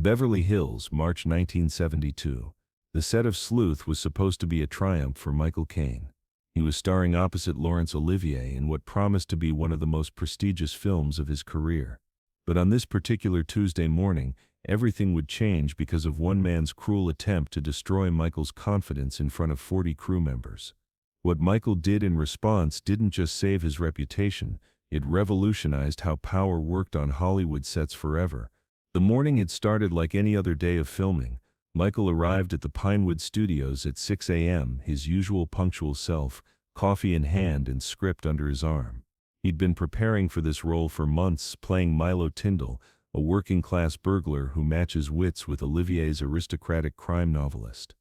Beverly Hills, March 1972. The set of Sleuth was supposed to be a triumph for Michael Caine. He was starring opposite Laurence Olivier in what promised to be one of the most prestigious films of his career. But on this particular Tuesday morning, everything would change because of one man's cruel attempt to destroy Michael's confidence in front of 40 crew members. What Michael did in response didn't just save his reputation, it revolutionized how power worked on Hollywood sets forever. The morning had started like any other day of filming. Michael arrived at the Pinewood Studios at 6 a.m., his usual punctual self, coffee in hand and script under his arm. He'd been preparing for this role for months, playing Milo Tyndall, a working-class burglar who matches wits with Olivier's aristocratic crime novelist.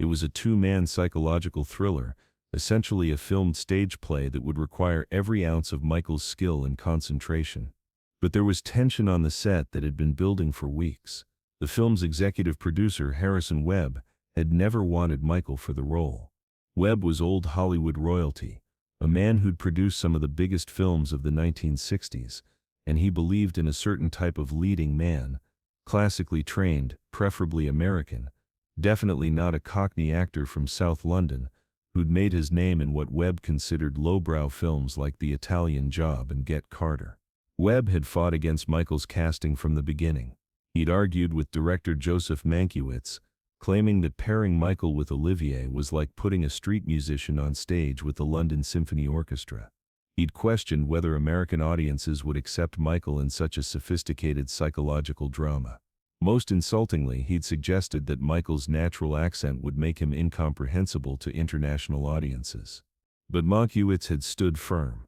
It was a two-man psychological thriller, essentially a filmed stage play that would require every ounce of Michael's skill and concentration. But there was tension on the set that had been building for weeks. The film's executive producer, Harrison Webb, had never wanted Michael for the role. Webb was old Hollywood royalty, a man who'd produced some of the biggest films of the 1960s, and he believed in a certain type of leading man, classically trained, preferably American, definitely not a Cockney actor from South London, who'd made his name in what Webb considered lowbrow films like The Italian Job and Get Carter. Webb had fought against Michael's casting from the beginning. He'd argued with director Joseph Mankiewicz, claiming that pairing Michael with Olivier was like putting a street musician on stage with the London Symphony Orchestra. He'd questioned whether American audiences would accept Michael in such a sophisticated psychological drama. Most insultingly, he'd suggested that Michael's natural accent would make him incomprehensible to international audiences. But Mankiewicz had stood firm.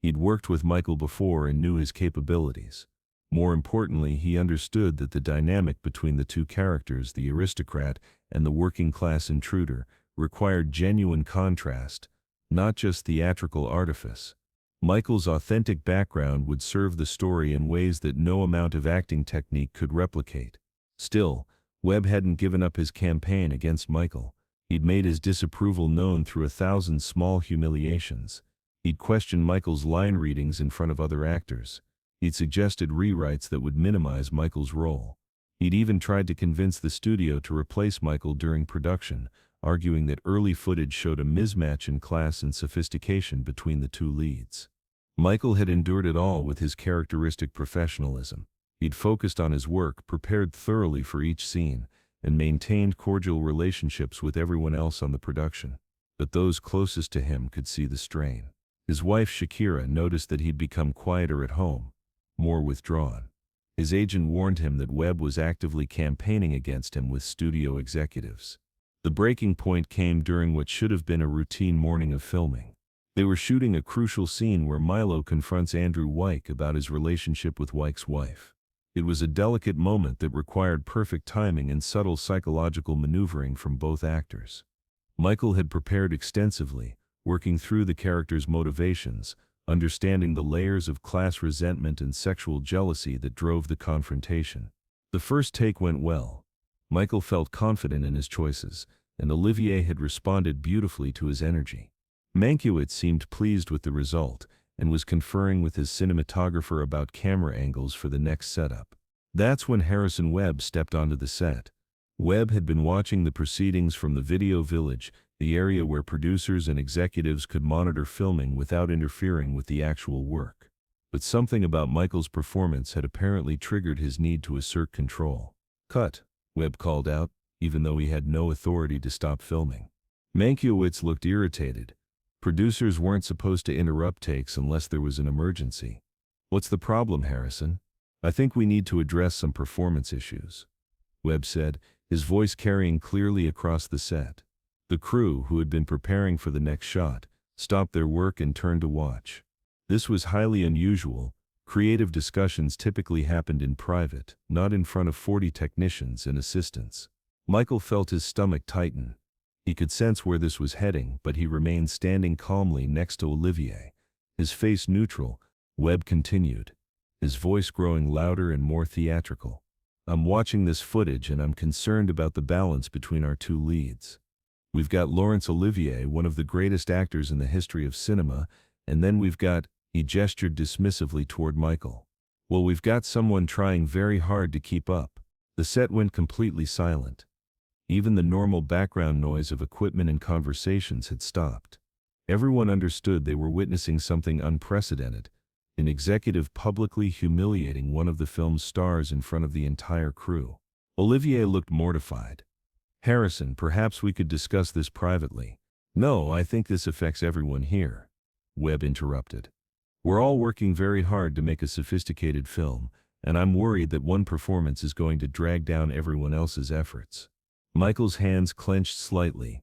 He'd worked with Michael before and knew his capabilities. More importantly, he understood that the dynamic between the two characters, the aristocrat and the working-class intruder, required genuine contrast, not just theatrical artifice. Michael's authentic background would serve the story in ways that no amount of acting technique could replicate. Still, Webb hadn't given up his campaign against Michael. He'd made his disapproval known through 1,000 small humiliations. He'd questioned Michael's line readings in front of other actors. He'd suggested rewrites that would minimize Michael's role. He'd even tried to convince the studio to replace Michael during production, arguing that early footage showed a mismatch in class and sophistication between the two leads. Michael had endured it all with his characteristic professionalism. He'd focused on his work, prepared thoroughly for each scene, and maintained cordial relationships with everyone else on the production. But those closest to him could see the strain. His wife Shakira noticed that he'd become quieter at home, more withdrawn. His agent warned him that Webb was actively campaigning against him with studio executives. The breaking point came during what should have been a routine morning of filming. They were shooting a crucial scene where Milo confronts Andrew Wyke about his relationship with Wyke's wife. It was a delicate moment that required perfect timing and subtle psychological maneuvering from both actors. Michael had prepared extensively, working through the character's motivations, understanding the layers of class resentment and sexual jealousy that drove the confrontation. The first take went well. Michael felt confident in his choices, and Olivier had responded beautifully to his energy. Mankiewicz seemed pleased with the result, and was conferring with his cinematographer about camera angles for the next setup. That's when Harrison Webb stepped onto the set. Webb had been watching the proceedings from the video village, the area where producers and executives could monitor filming without interfering with the actual work. But something about Michael's performance had apparently triggered his need to assert control. "Cut," Webb called out, even though he had no authority to stop filming. Mankiewicz looked irritated. Producers weren't supposed to interrupt takes unless there was an emergency. "What's the problem, Harrison?" "I think we need to address some performance issues," Webb said, his voice carrying clearly across the set. The crew, who had been preparing for the next shot, stopped their work and turned to watch. This was highly unusual. Creative discussions typically happened in private, not in front of 40 technicians and assistants. Michael felt his stomach tighten. He could sense where this was heading, but he remained standing calmly next to Olivier, his face neutral. Webb continued, his voice growing louder and more theatrical. "I'm watching this footage and I'm concerned about the balance between our two leads. We've got Laurence Olivier, one of the greatest actors in the history of cinema, and then we've got," he gestured dismissively toward Michael. "Well, we've got someone trying very hard to keep up." The set went completely silent. Even the normal background noise of equipment and conversations had stopped. Everyone understood they were witnessing something unprecedented, an executive publicly humiliating one of the film's stars in front of the entire crew. Olivier looked mortified. "Harrison, perhaps we could discuss this privately." "No, I think this affects everyone here," Webb interrupted. "We're all working very hard to make a sophisticated film, and I'm worried that one performance is going to drag down everyone else's efforts." Michael's hands clenched slightly,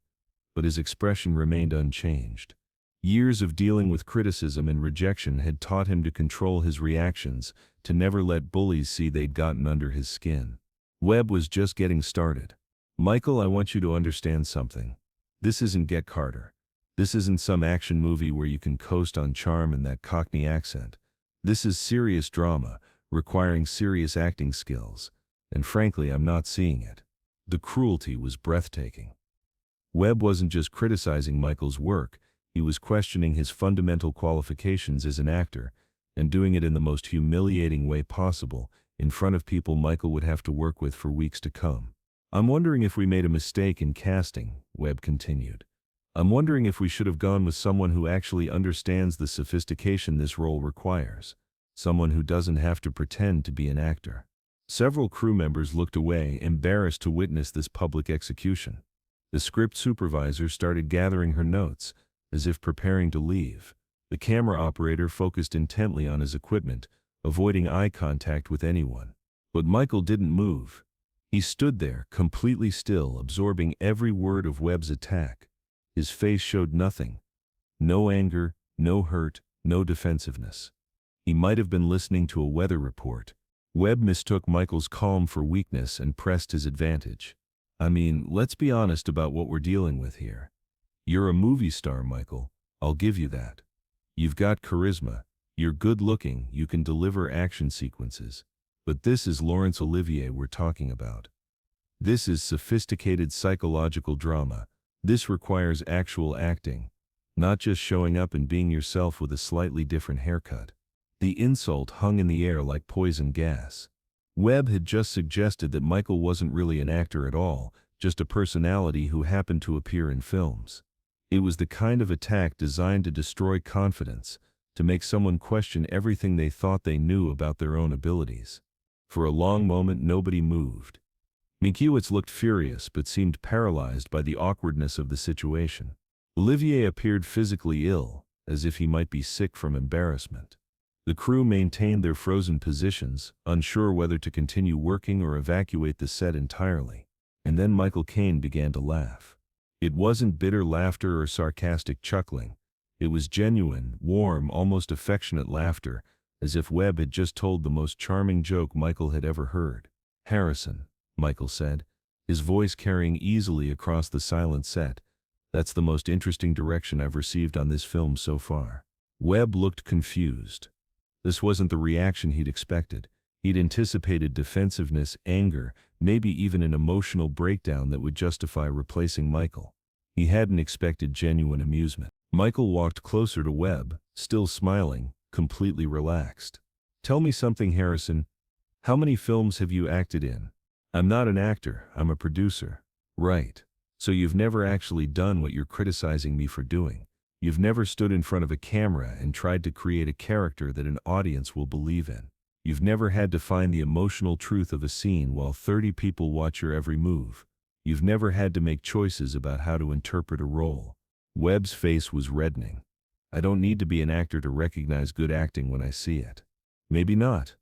but his expression remained unchanged. Years of dealing with criticism and rejection had taught him to control his reactions, to never let bullies see they'd gotten under his skin. Webb was just getting started. "Michael, I want you to understand something. This isn't Get Carter. This isn't some action movie where you can coast on charm and that Cockney accent. This is serious drama, requiring serious acting skills, and frankly, I'm not seeing it." The cruelty was breathtaking. Webb wasn't just criticizing Michael's work, he was questioning his fundamental qualifications as an actor, and doing it in the most humiliating way possible, in front of people Michael would have to work with for weeks to come. "I'm wondering if we made a mistake in casting," Webb continued. "I'm wondering if we should have gone with someone who actually understands the sophistication this role requires, someone who doesn't have to pretend to be an actor." Several crew members looked away, embarrassed to witness this public execution. The script supervisor started gathering her notes, as if preparing to leave. The camera operator focused intently on his equipment, avoiding eye contact with anyone. But Michael didn't move. He stood there, completely still, absorbing every word of Webb's attack. His face showed nothing. No anger, no hurt, no defensiveness. He might have been listening to a weather report. Webb mistook Michael's calm for weakness and pressed his advantage. "I mean, let's be honest about what we're dealing with here. You're a movie star, Michael. I'll give you that. You've got charisma. You're good-looking. You can deliver action sequences. But this is Laurence Olivier we're talking about. This is sophisticated psychological drama. This requires actual acting, not just showing up and being yourself with a slightly different haircut." The insult hung in the air like poison gas. Webb had just suggested that Michael wasn't really an actor at all, just a personality who happened to appear in films. It was the kind of attack designed to destroy confidence, to make someone question everything they thought they knew about their own abilities. For a long moment nobody moved. Minkiewicz looked furious but seemed paralyzed by the awkwardness of the situation. Olivier appeared physically ill, as if he might be sick from embarrassment. The crew maintained their frozen positions, unsure whether to continue working or evacuate the set entirely. And then Michael Caine began to laugh. It wasn't bitter laughter or sarcastic chuckling. It was genuine, warm, almost affectionate laughter, as if Webb had just told the most charming joke Michael had ever heard. "Harrison," Michael said, his voice carrying easily across the silent set, "that's the most interesting direction I've received on this film so far." Webb looked confused. This wasn't the reaction he'd expected. He'd anticipated defensiveness, anger, maybe even an emotional breakdown that would justify replacing Michael. He hadn't expected genuine amusement. Michael walked closer to Webb, still smiling, completely relaxed. "Tell me something, Harrison. How many films have you acted in?" "I'm not an actor, I'm a producer." "Right. So you've never actually done what you're criticizing me for doing. You've never stood in front of a camera and tried to create a character that an audience will believe in. You've never had to find the emotional truth of a scene while 30 people watch your every move. You've never had to make choices about how to interpret a role." Webb's face was reddening. "I don't need to be an actor to recognize good acting when I see it." "Maybe not,"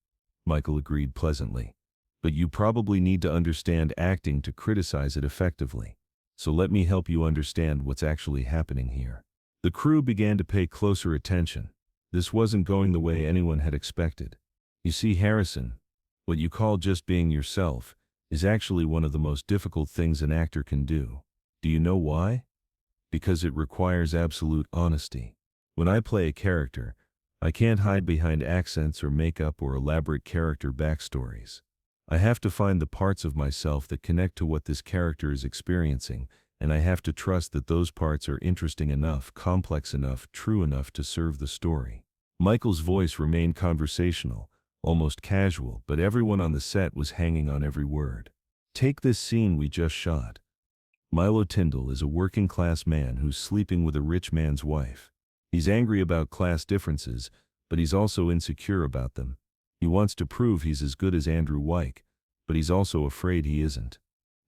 Michael agreed pleasantly. "But you probably need to understand acting to criticize it effectively. So let me help you understand what's actually happening here." The crew began to pay closer attention. This wasn't going the way anyone had expected. "You see, Harrison, what you call just being yourself is actually one of the most difficult things an actor can do. Do you know why? Because it requires absolute honesty. When I play a character, I can't hide behind accents or makeup or elaborate character backstories. I have to find the parts of myself that connect to what this character is experiencing, and I have to trust that those parts are interesting enough, complex enough, true enough to serve the story." Michael's voice remained conversational, almost casual, but everyone on the set was hanging on every word. Take this scene we just shot. Milo Tyndall is a working-class man who's sleeping with a rich man's wife. He's angry about class differences, but he's also insecure about them. He wants to prove he's as good as Andrew Wyke, but he's also afraid he isn't.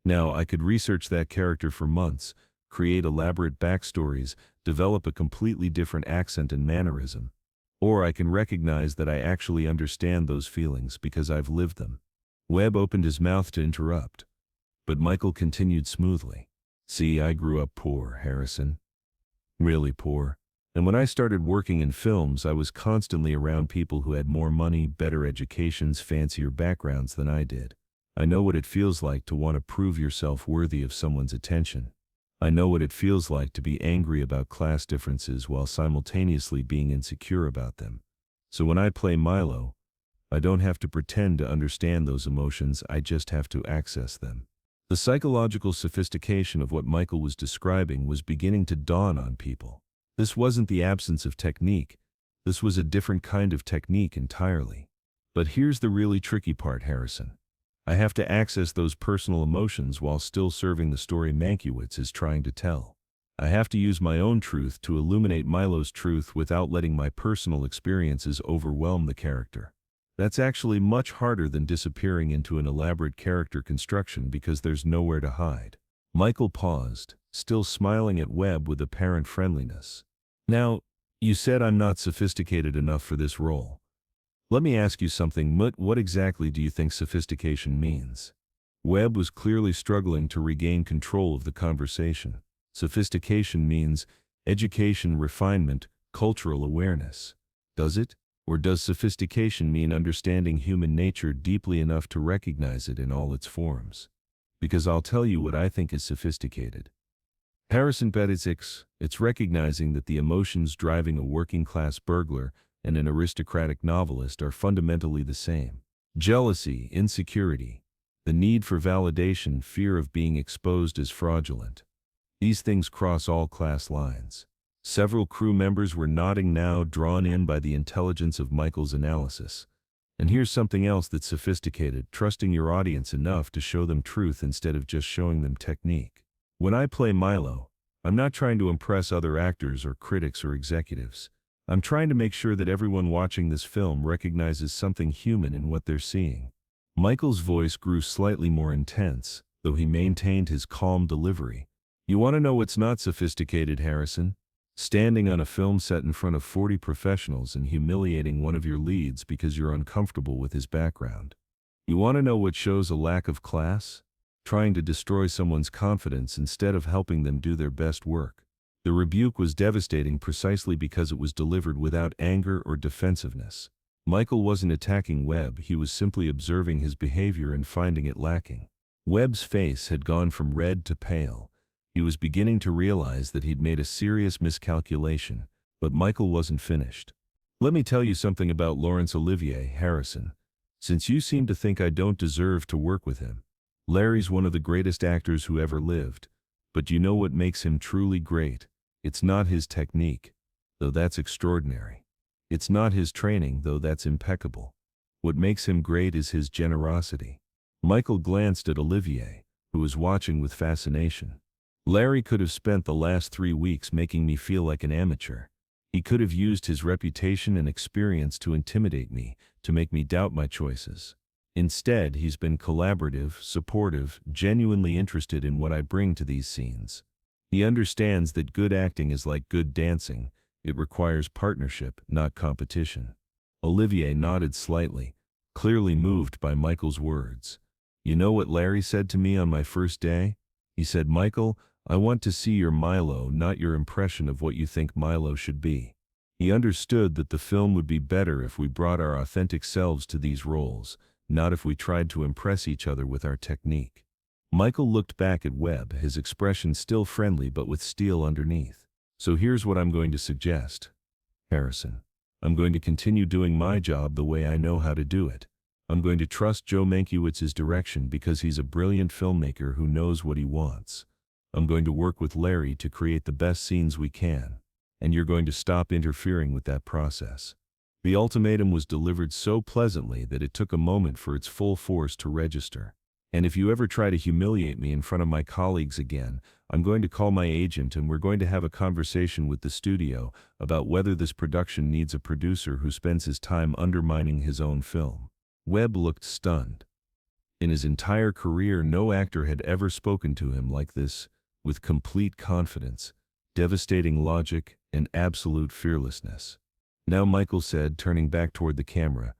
Now, I could research that character for months, create elaborate backstories, develop a completely different accent and mannerism. Or I can recognize that I actually understand those feelings because I've lived them. Webb opened his mouth to interrupt, but Michael continued smoothly. See, I grew up poor, Harrison. Really poor. And when I started working in films, I was constantly around people who had more money, better educations, fancier backgrounds than I did. I know what it feels like to want to prove yourself worthy of someone's attention. I know what it feels like to be angry about class differences while simultaneously being insecure about them. So when I play Milo, I don't have to pretend to understand those emotions, I just have to access them. The psychological sophistication of what Michael was describing was beginning to dawn on people. This wasn't the absence of technique. This was a different kind of technique entirely. But here's the really tricky part, Harrison. I have to access those personal emotions while still serving the story Mankiewicz is trying to tell. I have to use my own truth to illuminate Milo's truth without letting my personal experiences overwhelm the character. That's actually much harder than disappearing into an elaborate character construction because there's nowhere to hide. Michael paused, still smiling at Webb with apparent friendliness. Now, you said I'm not sophisticated enough for this role. Let me ask you something, what exactly do you think sophistication means? Webb was clearly struggling to regain control of the conversation. Sophistication means education, refinement, cultural awareness. Does it? Or does sophistication mean understanding human nature deeply enough to recognize it in all its forms? Because I'll tell you what I think is sophisticated. Harrison bet it's recognizing that the emotions driving a working-class burglar and an aristocratic novelist are fundamentally the same. Jealousy, insecurity, the need for validation, fear of being exposed as fraudulent. These things cross all class lines. Several crew members were nodding now, drawn in by the intelligence of Michael's analysis. And here's something else that's sophisticated, trusting your audience enough to show them truth instead of just showing them technique. When I play Milo, I'm not trying to impress other actors or critics or executives. I'm trying to make sure that everyone watching this film recognizes something human in what they're seeing. Michael's voice grew slightly more intense, though he maintained his calm delivery. You want to know what's not sophisticated, Harrison? Standing on a film set in front of 40 professionals and humiliating one of your leads because you're uncomfortable with his background. You want to know what shows a lack of class? Trying to destroy someone's confidence instead of helping them do their best work. The rebuke was devastating precisely because it was delivered without anger or defensiveness. Michael wasn't attacking Webb, he was simply observing his behavior and finding it lacking. Webb's face had gone from red to pale. He was beginning to realize that he'd made a serious miscalculation, but Michael wasn't finished. Let me tell you something about Laurence Olivier, Harrison. Since you seem to think I don't deserve to work with him. Larry's one of the greatest actors who ever lived. But you know what makes him truly great? It's not his technique, though that's extraordinary. It's not his training, though that's impeccable. What makes him great is his generosity. Michael glanced at Olivier, who was watching with fascination. Larry could have spent the last 3 weeks making me feel like an amateur. He could have used his reputation and experience to intimidate me, to make me doubt my choices. Instead, he's been collaborative, supportive, genuinely interested in what I bring to these scenes. He understands that good acting is like good dancing. It requires partnership, not competition. Olivier nodded slightly, clearly moved by Michael's words. You know what Larry said to me on my first day? He said, Michael, I want to see your Milo, not your impression of what you think Milo should be. He understood that the film would be better if we brought our authentic selves to these roles, not if we tried to impress each other with our technique. Michael looked back at Webb, his expression still friendly but with steel underneath. So here's what I'm going to suggest. Harrison, I'm going to continue doing my job the way I know how to do it. I'm going to trust Joe Mankiewicz's direction because he's a brilliant filmmaker who knows what he wants. I'm going to work with Larry to create the best scenes we can, and you're going to stop interfering with that process. The ultimatum was delivered so pleasantly that it took a moment for its full force to register. And if you ever try to humiliate me in front of my colleagues again, I'm going to call my agent and we're going to have a conversation with the studio about whether this production needs a producer who spends his time undermining his own film. Webb looked stunned. In his entire career, no actor had ever spoken to him like this, with complete confidence, devastating logic, and absolute fearlessness. Now, Michael said, turning back toward the camera,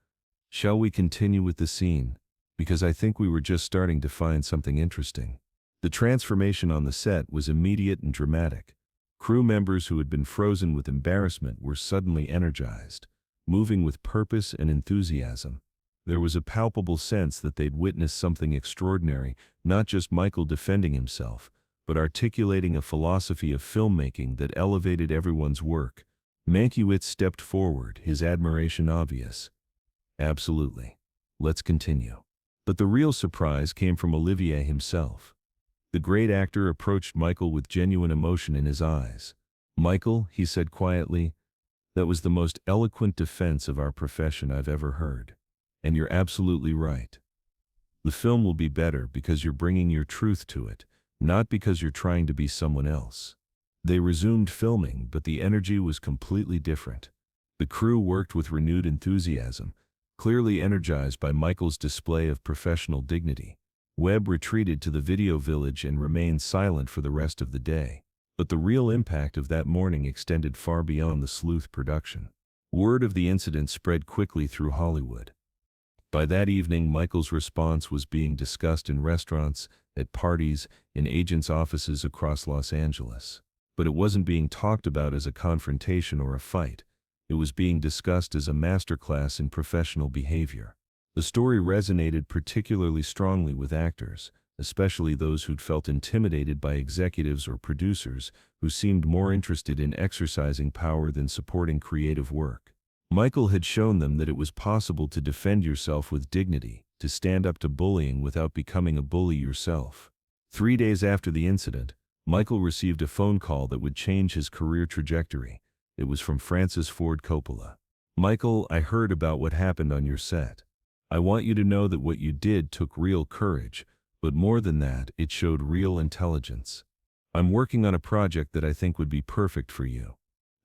"Shall we continue with the scene? Because I think we were just starting to find something interesting." The transformation on the set was immediate and dramatic. Crew members who had been frozen with embarrassment were suddenly energized, moving with purpose and enthusiasm. There was a palpable sense that they'd witnessed something extraordinary, not just Michael defending himself, but articulating a philosophy of filmmaking that elevated everyone's work. Mankiewicz stepped forward, his admiration obvious. "Absolutely. Let's continue." But the real surprise came from Olivier himself. The great actor approached Michael with genuine emotion in his eyes. "Michael," he said quietly, "that was the most eloquent defense of our profession I've ever heard. And you're absolutely right. The film will be better because you're bringing your truth to it, not because you're trying to be someone else." They resumed filming, but the energy was completely different. The crew worked with renewed enthusiasm, clearly energized by Michael's display of professional dignity. Webb retreated to the video village and remained silent for the rest of the day. But the real impact of that morning extended far beyond the Sleuth production. Word of the incident spread quickly through Hollywood. By that evening, Michael's response was being discussed in restaurants, at parties, in agents' offices across Los Angeles. But it wasn't being talked about as a confrontation or a fight. It was being discussed as a masterclass in professional behavior. The story resonated particularly strongly with actors, especially those who'd felt intimidated by executives or producers who seemed more interested in exercising power than supporting creative work. Michael had shown them that it was possible to defend yourself with dignity, to stand up to bullying without becoming a bully yourself. 3 days after the incident, Michael received a phone call that would change his career trajectory. It was from Francis Ford Coppola. "Michael, I heard about what happened on your set. I want you to know that what you did took real courage, but more than that, it showed real intelligence. I'm working on a project that I think would be perfect for you."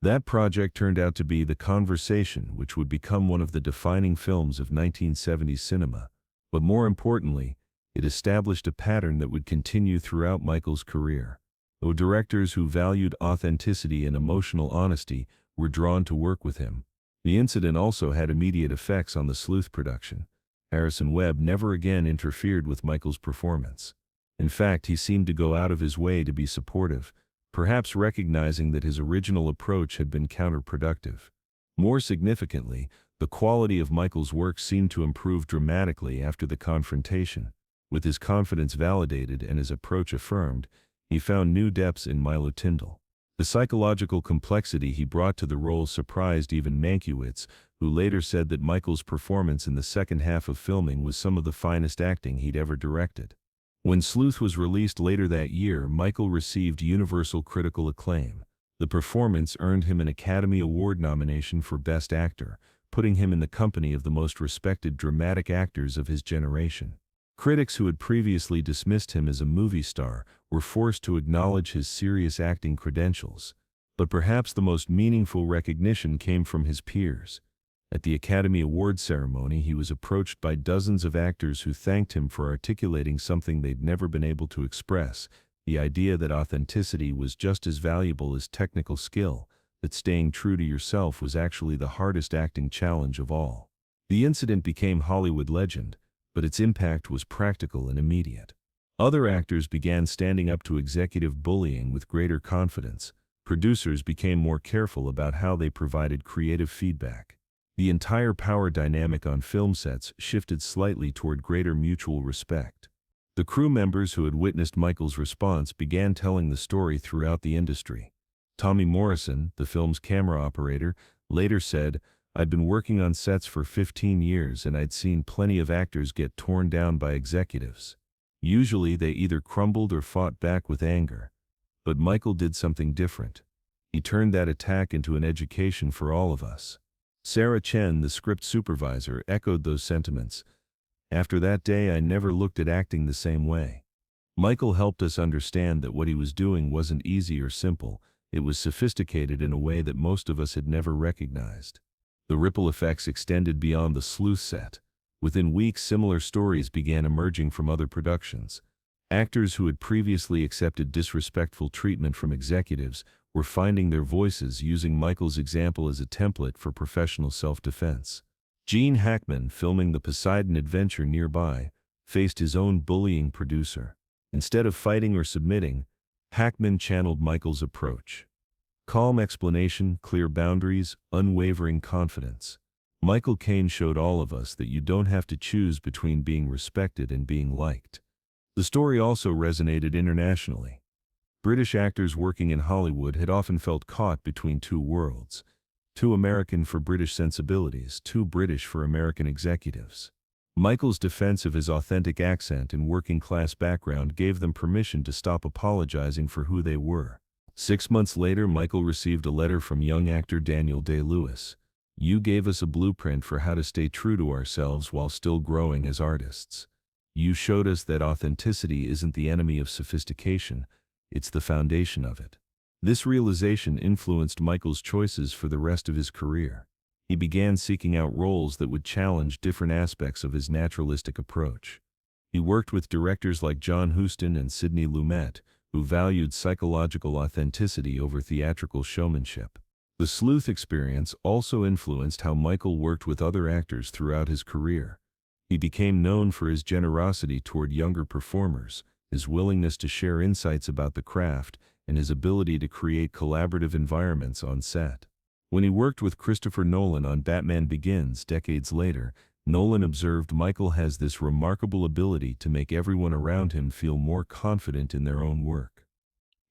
That project turned out to be The Conversation, which would become one of the defining films of 1970s cinema. But more importantly, it established a pattern that would continue throughout Michael's career. Though directors who valued authenticity and emotional honesty were drawn to work with him. The incident also had immediate effects on the Sleuth production. Harrison Webb never again interfered with Michael's performance. In fact, he seemed to go out of his way to be supportive, perhaps recognizing that his original approach had been counterproductive. More significantly, the quality of Michael's work seemed to improve dramatically after The Confrontation. With his confidence validated and his approach affirmed, he found new depths in Milo Tyndall. The psychological complexity he brought to the role surprised even Mankiewicz, who later said that Michael's performance in the second half of filming was some of the finest acting he'd ever directed. When Sleuth was released later that year, Michael received universal critical acclaim. The performance earned him an Academy Award nomination for Best Actor, putting him in the company of the most respected dramatic actors of his generation. Critics who had previously dismissed him as a movie star were forced to acknowledge his serious acting credentials. But perhaps the most meaningful recognition came from his peers. At the Academy Awards ceremony, he was approached by dozens of actors who thanked him for articulating something they'd never been able to express, the idea that authenticity was just as valuable as technical skill, that staying true to yourself was actually the hardest acting challenge of all. The incident became Hollywood legend, but its impact was practical and immediate. Other actors began standing up to executive bullying with greater confidence. Producers became more careful about how they provided creative feedback. The entire power dynamic on film sets shifted slightly toward greater mutual respect. The crew members who had witnessed Michael's response began telling the story throughout the industry. Tommy Morrison, the film's camera operator, later said, "I'd been working on sets for 15 years and I'd seen plenty of actors get torn down by executives. Usually they either crumbled or fought back with anger. But Michael did something different. He turned that attack into an education for all of us." Sarah Chen, the script supervisor, echoed those sentiments. After that day, I never looked at acting the same way. Michael helped us understand that what he was doing wasn't easy or simple. It was sophisticated in a way that most of us had never recognized. The ripple effects extended beyond the Sleuth set. Within weeks, similar stories began emerging from other productions. Actors who had previously accepted disrespectful treatment from executives were finding their voices, using Michael's example as a template for professional self-defense. Gene Hackman, filming the Poseidon Adventure nearby, faced his own bullying producer. Instead of fighting or submitting, Hackman channeled Michael's approach. Calm explanation, clear boundaries, unwavering confidence. Michael Caine showed all of us that you don't have to choose between being respected and being liked. The story also resonated internationally. British actors working in Hollywood had often felt caught between two worlds. Too American for British sensibilities, too British for American executives. Michael's defense of his authentic accent and working-class background gave them permission to stop apologizing for who they were. 6 months later, Michael received a letter from young actor Daniel Day-Lewis. "You gave us a blueprint for how to stay true to ourselves while still growing as artists. You showed us that authenticity isn't the enemy of sophistication, it's the foundation of it." This realization influenced Michael's choices for the rest of his career. He began seeking out roles that would challenge different aspects of his naturalistic approach. He worked with directors like John Huston and Sidney Lumet, who valued psychological authenticity over theatrical showmanship. The Sleuth experience also influenced how Michael worked with other actors throughout his career. He became known for his generosity toward younger performers, his willingness to share insights about the craft, and his ability to create collaborative environments on set. When he worked with Christopher Nolan on Batman Begins decades later, Nolan observed Michael has this remarkable ability to make everyone around him feel more confident in their own work.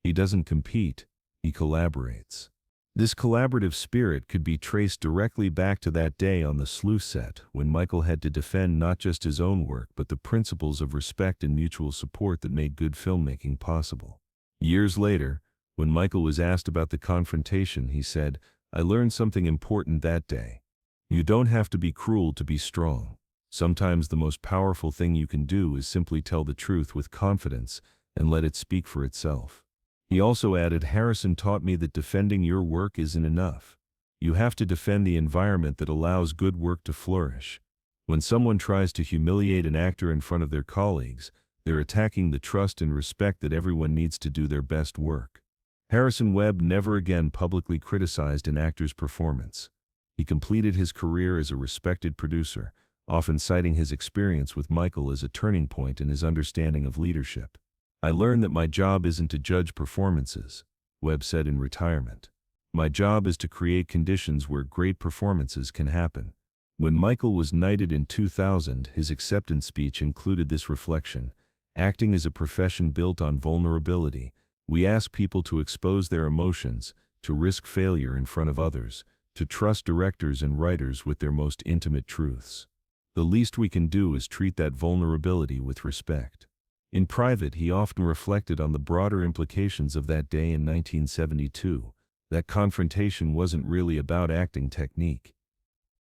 He doesn't compete, he collaborates. This collaborative spirit could be traced directly back to that day on the Sleuth set, when Michael had to defend not just his own work but the principles of respect and mutual support that made good filmmaking possible. Years later, when Michael was asked about the confrontation, he said, "I learned something important that day. You don't have to be cruel to be strong. Sometimes the most powerful thing you can do is simply tell the truth with confidence and let it speak for itself." He also added, "Harrison taught me that defending your work isn't enough. You have to defend the environment that allows good work to flourish. When someone tries to humiliate an actor in front of their colleagues, they're attacking the trust and respect that everyone needs to do their best work." Harrison Webb never again publicly criticized an actor's performance. He completed his career as a respected producer, often citing his experience with Michael as a turning point in his understanding of leadership. "I learned that my job isn't to judge performances," Webb said in retirement. "My job is to create conditions where great performances can happen." When Michael was knighted in 2000, his acceptance speech included this reflection: "Acting is a profession built on vulnerability. We ask people to expose their emotions, to risk failure in front of others, to trust directors and writers with their most intimate truths. The least we can do is treat that vulnerability with respect." In private, he often reflected on the broader implications of that day in 1972. That confrontation wasn't really about acting technique.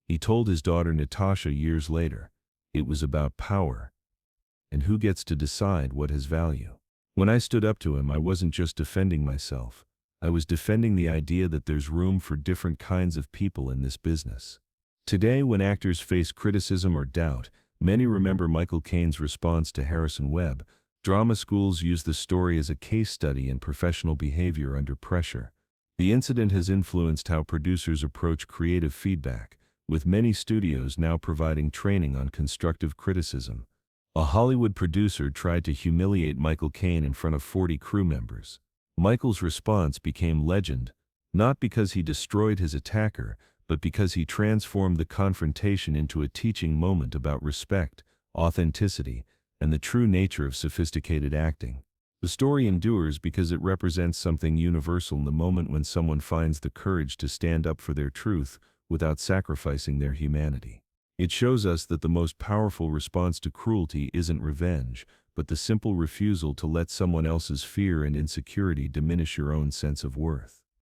He told his daughter Natasha years later, "It was about power. And who gets to decide what has value?" When I stood up to him, I wasn't just defending myself. I was defending the idea that there's room for different kinds of people in this business. Today, when actors face criticism or doubt, many remember Michael Caine's response to Harrison Webb. Drama schools use the story as a case study in professional behavior under pressure. The incident has influenced how producers approach creative feedback, with many studios now providing training on constructive criticism. A Hollywood producer tried to humiliate Michael Caine in front of 40 crew members. Michael's response became legend, not because he destroyed his attacker, but because he transformed the confrontation into a teaching moment about respect, authenticity, and the true nature of sophisticated acting. The story endures because it represents something universal in the moment when someone finds the courage to stand up for their truth without sacrificing their humanity. It shows us that the most powerful response to cruelty isn't revenge, but the simple refusal to let someone else's fear and insecurity diminish your own sense of worth.